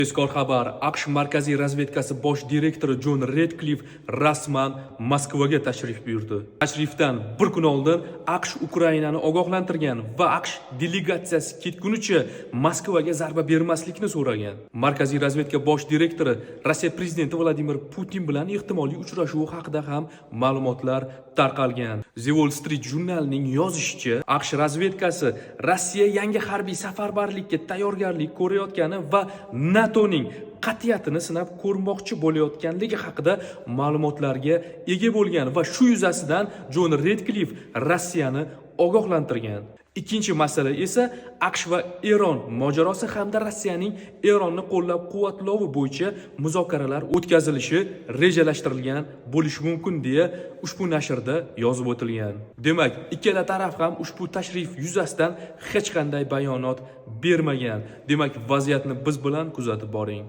Tezkor xabar: AQSh Markaziy razvedkasi bosh direktori Jon Redklif rasman Moskvaga tashrif buyurdi. Tashrifdan bir kun oldin AQSh Ukrainani ogohlantirgan va AQSh delegatsiyasi ketgunicha Moskvaga zarba bermaslikni so'ragan. Markaziy razvedka bosh direktori Rossiya prezidenti Vladimir Putin bilan ehtimoliy uchrashuvi haqida ham ma'lumotlar tarqalgan. The Wall Street jurnalining yozishicha, AQSh razvedkasi Rossiya yangi harbiy safarbarlikka tayyorgarlik ko'rayotgani va NATOning qat'iyatini sinab ko'rmoqchi bo'layotganligi haqida ma'lumotlarga ega bo'lgan va shu yuzasidan Jon Redklif Rossiyani ogohlantirgan. Ikkinchi masala esa AQSh va Eron mojarosi hamda Rossiyaning Eronni qo'llab-quvvatlovi bo'yicha muzokaralar o'tkazilishi rejalashtirilgan bo'lishi mumkin deya ushbu nashrda yozib o'tilgan. Demak, ikkala taraf ham ushbu tashrif yuzasidan hech qanday bayonot bermagan. Demak, vaziyatni biz bilan kuzatib boring.